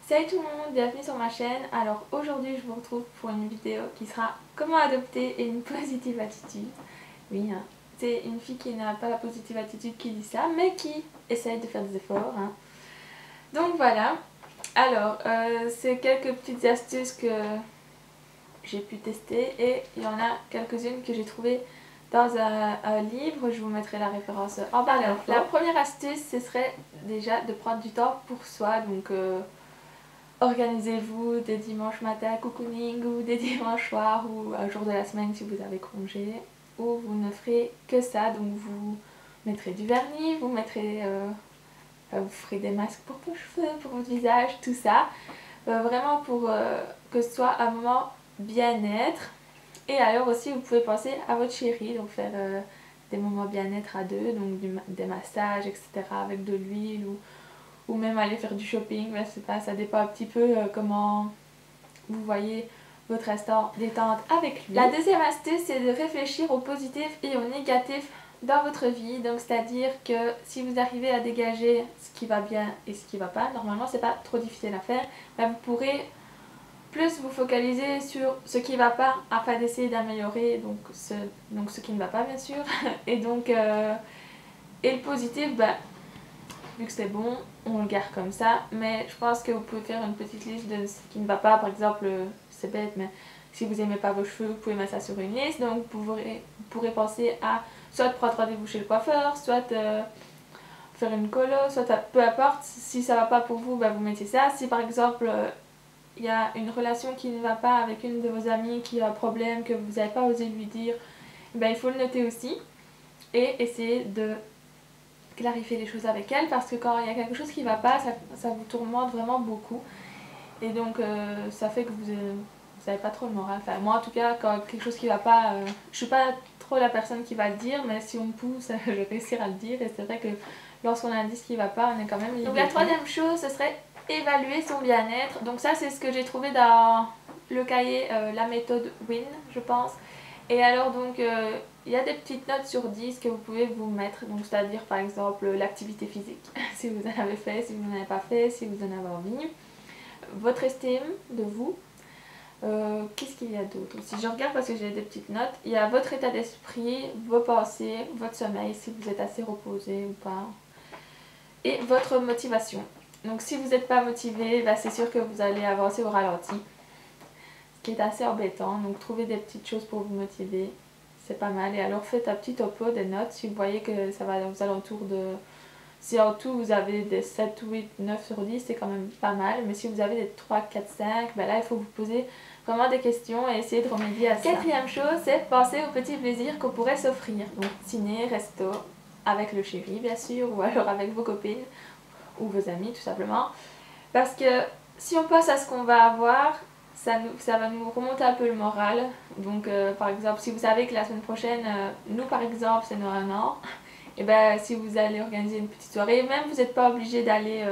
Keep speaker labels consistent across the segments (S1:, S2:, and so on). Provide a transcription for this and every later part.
S1: Salut tout le monde, bienvenue sur ma chaîne. Alors aujourd'hui je vous retrouve pour une vidéo qui sera comment adopter une positive attitude. Oui, hein, c'est une fille qui n'a pas la positive attitude qui dit ça, mais qui essaye de faire des efforts. Hein. Donc voilà, alors c'est quelques petites astuces que j'ai pu tester et il y en a quelques-unes que j'ai trouvées dans un livre, je vous mettrai la référence en bas. Alors la première astuce ce serait déjà de prendre du temps pour soi, donc organisez-vous des dimanches matin cocooning ou des dimanches soirs ou un jour de la semaine si vous avez congé, où vous ne ferez que ça, donc vous mettrez du vernis, vous mettrez vous ferez des masques pour vos cheveux, pour votre visage, tout ça, vraiment pour que ce soit un moment bien-être. Et alors aussi vous pouvez penser à votre chérie, donc faire des moments bien-être à deux, donc des massages, etc. avec de l'huile ou même aller faire du shopping, je sais pas, ça dépend un petit peu comment vous voyez votre instant détente avec lui. La deuxième astuce c'est de réfléchir au positif et au négatif dans votre vie, donc c'est à dire que si vous arrivez à dégager ce qui va bien et ce qui va pas, normalement c'est pas trop difficile à faire, ben vous pourrez plus vous focaliser sur ce qui va pas afin d'essayer d'améliorer donc ce qui ne va pas bien sûr et donc et le positif, ben vu que c'est bon, on le garde comme ça, mais je pense que vous pouvez faire une petite liste de ce qui ne va pas. Par exemple, c'est bête, mais si vous n'aimez pas vos cheveux, vous pouvez mettre ça sur une liste, donc vous pourrez penser à soit prendre rendez-vous chez le coiffeur, soit faire une colo, soit peu importe, si ça va pas pour vous, bah, vous mettez ça. Si par exemple il y a une relation qui ne va pas avec une de vos amies qui a un problème que vous n'avez pas osé lui dire, bah, il faut le noter aussi et essayer de clarifier les choses avec elle, parce que quand il y a quelque chose qui va pas, ça vous tourmente vraiment beaucoup et donc ça fait que vous n'avez pas trop le moral. Enfin moi en tout cas, quand quelque chose qui va pas, je suis pas trop la personne qui va le dire, mais si on me pousse je vais réussir à le dire, et c'est vrai que lorsqu'on a dit ce qui va pas, on est quand même libéré. Donc la troisième chose ce serait évaluer son bien-être. Donc ça c'est ce que j'ai trouvé dans le cahier la méthode WIN je pense. Et alors donc il y a des petites notes sur 10 que vous pouvez vous mettre, donc c'est-à-dire par exemple l'activité physique, si vous en avez fait, si vous n'en avez pas fait, si vous en avez envie, votre estime de vous, qu'est-ce qu'il y a d'autre aussi, je regarde parce que j'ai des petites notes, il y a votre état d'esprit, vos pensées, votre sommeil, si vous êtes assez reposé ou pas, et votre motivation. Donc si vous n'êtes pas motivé, bah, c'est sûr que vous allez avancer au ralenti, ce qui est assez embêtant, donc trouvez des petites choses pour vous motiver. C'est pas mal. Et alors faites un petit topo des notes si vous voyez que ça va aux alentours de... Si en tout vous avez des 7, 8, 9 sur 10, c'est quand même pas mal. Mais si vous avez des 3, 4, 5, ben là il faut vous poser vraiment des questions et essayer de remédier à ça. Quatrième chose, c'est penser aux petits plaisirs qu'on pourrait s'offrir. Donc ciné, resto, avec le chéri bien sûr, ou alors avec vos copines ou vos amis tout simplement. Parce que si on pense à ce qu'on va avoir, ça va nous remonter un peu le moral. Donc par exemple si vous savez que la semaine prochaine, nous par exemple c'est nos 1 an, et ben si vous allez organiser une petite soirée, même vous n'êtes pas obligé d'aller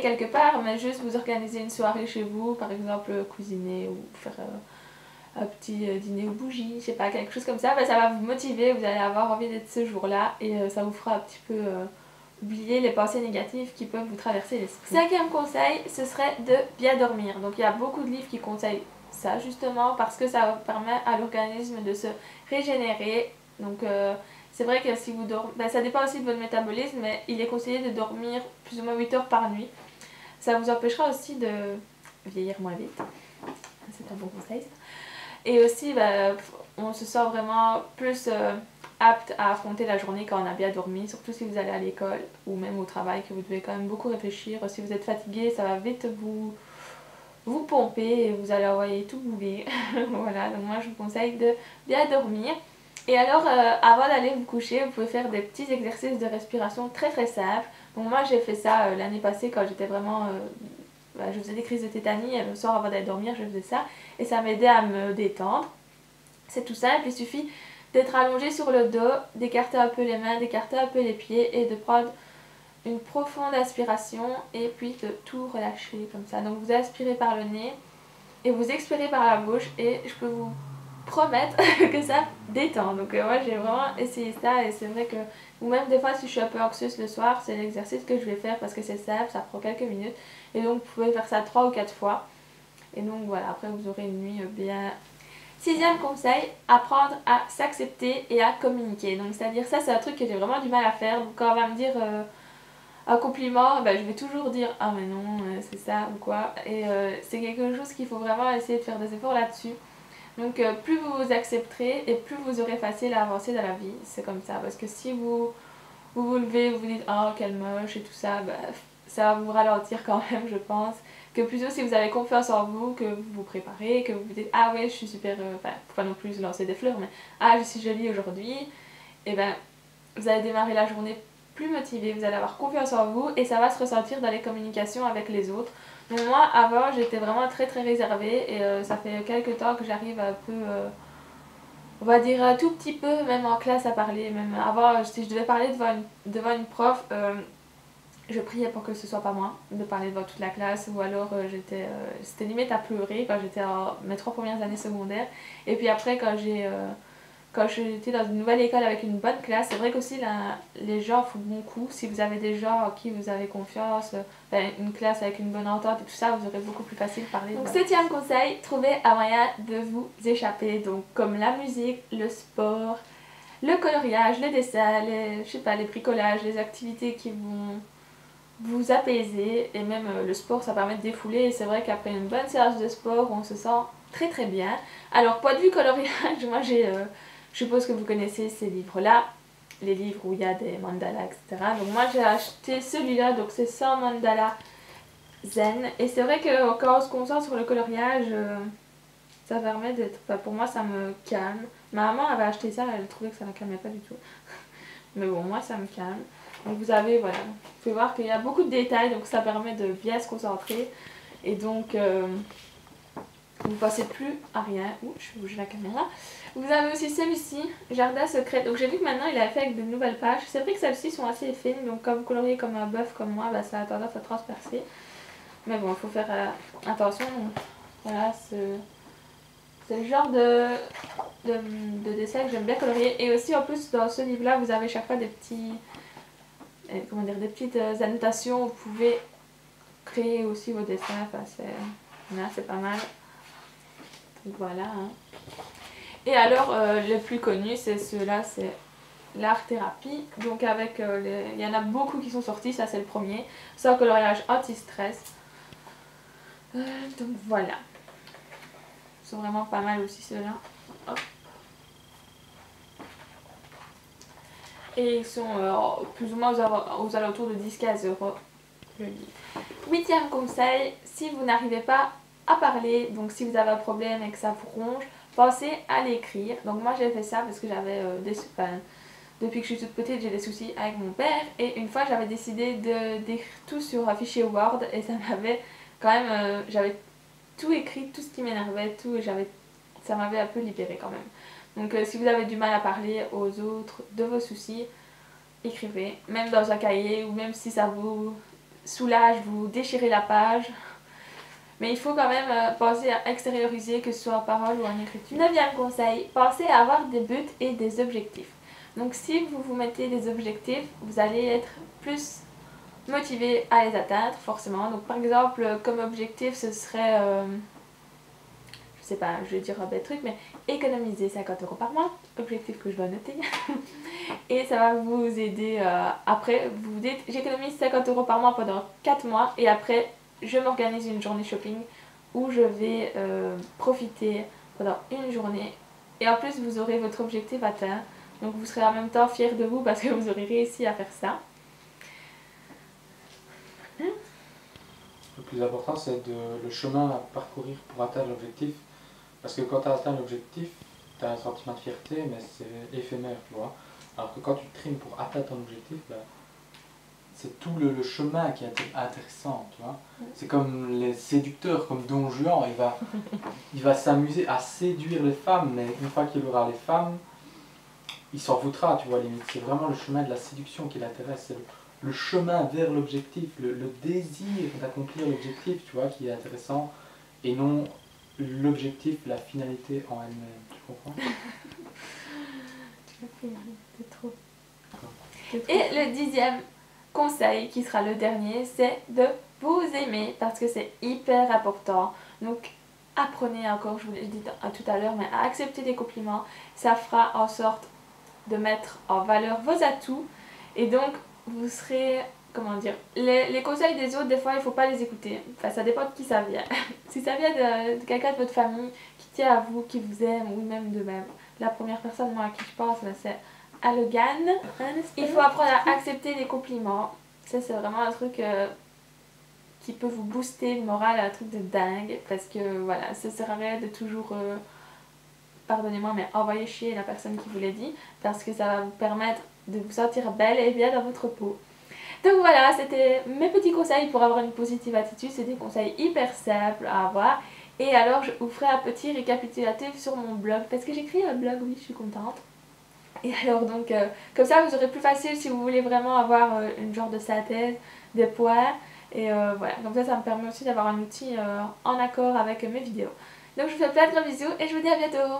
S1: quelque part, mais juste vous organisez une soirée chez vous, par exemple cuisiner ou faire un petit dîner aux bougies, je sais pas, quelque chose comme ça, ben ça va vous motiver, vous allez avoir envie d'être ce jour là et ça vous fera un petit peu oublier les pensées négatives qui peuvent vous traverser l'esprit. Cinquième conseil, ce serait de bien dormir. Donc il y a beaucoup de livres qui conseillent ça justement parce que ça permet à l'organisme de se régénérer. Donc c'est vrai que si vous dormez, ben, ça dépend aussi de votre métabolisme, mais il est conseillé de dormir plus ou moins 8 heures par nuit. Ça vous empêchera aussi de vieillir moins vite. C'est un bon conseil ça. Et aussi ben, on se sent vraiment plus apte à affronter la journée quand on a bien dormi, surtout si vous allez à l'école ou même au travail, que vous devez quand même beaucoup réfléchir. Si vous êtes fatigué, ça va vite vous pomper et vous allez envoyer tout bouler. Voilà, donc moi je vous conseille de bien dormir. Et alors avant d'aller vous coucher, vous pouvez faire des petits exercices de respiration très très simples. Donc moi j'ai fait ça l'année passée quand j'étais vraiment... je faisais des crises de tétanie et le soir avant d'aller dormir je faisais ça et ça m'aidait à me détendre. C'est tout simple, il suffit d'être allongé sur le dos, d'écarter un peu les mains, d'écarter un peu les pieds et de prendre une profonde inspiration et puis de tout relâcher comme ça. Donc vous inspirez par le nez et vous expirez par la bouche et je peux vous promettre que ça détend. Donc moi j'ai vraiment essayé ça et c'est vrai que, ou même des fois si je suis un peu anxieuse le soir, c'est l'exercice que je vais faire parce que c'est simple, ça prend quelques minutes et donc vous pouvez faire ça 3 ou 4 fois et donc voilà, après vous aurez une nuit bien. Sixième conseil, apprendre à s'accepter et à communiquer. Donc c'est-à-dire ça c'est un truc que j'ai vraiment du mal à faire. Donc quand on va me dire un compliment, bah, je vais toujours dire ah mais non c'est ça ou quoi. Et c'est quelque chose qu'il faut vraiment essayer de faire des efforts là-dessus. Donc plus vous vous accepterez et plus vous aurez facile à avancer dans la vie. C'est comme ça parce que si vous levez, vous vous dites oh quelle moche et tout ça, bah, ça va vous ralentir quand même je pense. Que plutôt si vous avez confiance en vous, que vous vous préparez, que vous vous dites ah ouais je suis super, enfin faut pas non plus lancer des fleurs mais ah je suis jolie aujourd'hui, et ben vous allez démarrer la journée plus motivé, vous allez avoir confiance en vous et ça va se ressentir dans les communications avec les autres. Donc moi avant j'étais vraiment très très réservée et ça fait quelques temps que j'arrive un peu, on va dire un tout petit peu même en classe à parler. Même avant si je devais parler devant une prof, je priais pour que ce soit pas moi de parler devant toute la classe ou alors c'était limite à pleurer quand j'étais en mes 3 premières années secondaires. Et puis après quand j'étais dans une nouvelle école avec une bonne classe, c'est vrai qu'aussi les gens font bon coup. Si vous avez des gens en qui vous avez confiance, une classe avec une bonne entente et tout ça, vous aurez beaucoup plus facile de parler. Donc septième conseil, trouvez un moyen de vous échapper. Donc comme la musique, le sport, le coloriage, les dessins, je sais pas, les bricolages, les activités qui vont vous apaiser. Et même le sport ça permet de défouler et c'est vrai qu'après une bonne séance de sport on se sent très très bien. Alors point de vue coloriage, moi je suppose que vous connaissez ces livres là, les livres où il y a des mandalas etc. Donc moi j'ai acheté celui-là, donc c'est 100 mandalas zen et c'est vrai que quand on se concentre sur le coloriage, ça permet d'être, enfin, pour moi ça me calme. Ma maman avait acheté ça, elle trouvait que ça ne la calmait pas du tout mais bon moi ça me calme. Donc vous avez, voilà, vous pouvez voir qu'il y a beaucoup de détails, donc ça permet de bien se concentrer. Et donc, vous ne pensez plus à rien. Ouh, je vais bouger la caméra. Vous avez aussi celui-ci, Jardin secret. Donc j'ai vu que maintenant il est fait avec de nouvelles pages. C'est vrai que celles-ci sont assez fines, donc quand vous coloriez comme un bœuf comme moi, bah, ça a tendance à transpercer. Mais bon, il faut faire attention. Donc, voilà, c'est le genre de dessin que j'aime bien colorier. Et aussi en plus dans ce livre-là, vous avez chaque fois des petits... comment dire, des petites annotations, vous pouvez créer aussi vos dessins, enfin c'est pas mal. Donc voilà. Hein. Et alors le plus connu c'est ceux-là, c'est l'art thérapie. Donc avec il y en a beaucoup qui sont sortis, ça c'est le premier. C'est un coloriage anti-stress. Donc voilà. Ils sont vraiment pas mal aussi ceux-là. Et ils sont plus ou moins aux alentours de 10-15 € le livre. Huitième conseil, si vous n'arrivez pas à parler, donc si vous avez un problème et que ça vous ronge, pensez à l'écrire. Donc moi j'ai fait ça parce que j'avais depuis que je suis toute petite j'ai des soucis avec mon père et une fois j'avais décidé d'écrire tout sur un fichier Word et ça m'avait quand même, j'avais tout écrit, tout ce qui m'énervait, tout, et ça m'avait un peu libérée quand même. Donc si vous avez du mal à parler aux autres de vos soucis, écrivez, même dans un cahier ou même si ça vous soulage, vous déchirez la page. Mais il faut quand même penser à extérioriser, que ce soit en parole ou en écriture. Neuvième conseil, pensez à avoir des buts et des objectifs. Donc si vous vous mettez des objectifs, vous allez être plus motivé à les atteindre forcément. Donc par exemple, comme objectif ce serait... je sais pas, je vais dire un bête truc, mais économiser 50 € par mois, objectif que je dois noter. Et ça va vous aider, après, vous vous dites, j'économise 50 € par mois pendant 4 mois, et après, je m'organise une journée shopping où je vais profiter pendant une journée. Et en plus, vous aurez votre objectif atteint, donc vous serez en même temps fier de vous parce que vous aurez réussi à faire ça.
S2: Le plus important, c'est le chemin à parcourir pour atteindre l'objectif. Parce que quand tu as atteint l'objectif, tu as un sentiment de fierté, mais c'est éphémère, tu vois. Alors que quand tu trimes pour atteindre ton objectif, ben, c'est tout le chemin qui est intéressant, tu vois. C'est comme les séducteurs, comme Don Juan, il va s'amuser à séduire les femmes, mais une fois qu'il aura les femmes, il s'en foutra, tu vois, limite. C'est vraiment le chemin de la séduction qui l'intéresse, c'est le chemin vers l'objectif, le désir d'accomplir l'objectif, tu vois, qui est intéressant, et non l'objectif, la finalité en elle-même. Tu comprends?
S1: C'est trop. Et le 10e conseil, qui sera le dernier, c'est de vous aimer parce que c'est hyper important. Donc apprenez encore, je vous l'ai dit tout à l'heure, mais à accepter des compliments. Ça fera en sorte de mettre en valeur vos atouts et donc vous serez, comment dire, les conseils des autres, des fois il faut pas les écouter. Enfin, ça dépend de qui ça vient. Si ça vient de quelqu'un de votre famille qui tient à vous, qui vous aime, ou même de même. La première personne moi à qui je pense, c'est à Logan. Il faut apprendre à accepter les compliments. Ça c'est vraiment un truc qui peut vous booster le moral, un truc de dingue. Parce que voilà, ça sert à rien de toujours, pardonnez-moi, mais envoyer chier la personne qui vous l'a dit. Parce que ça va vous permettre de vous sentir belle et bien dans votre peau. Donc voilà, c'était mes petits conseils pour avoir une positive attitude. C'est des conseils hyper simples à avoir. Et alors je vous ferai un petit récapitulatif sur mon blog. Parce que j'écris un blog, oui, je suis contente. Et alors donc, comme ça vous aurez plus facile si vous voulez vraiment avoir une genre de synthèse, des points. Et voilà, comme ça me permet aussi d'avoir un outil en accord avec mes vidéos. Donc je vous fais plein de gros bisous et je vous dis à bientôt.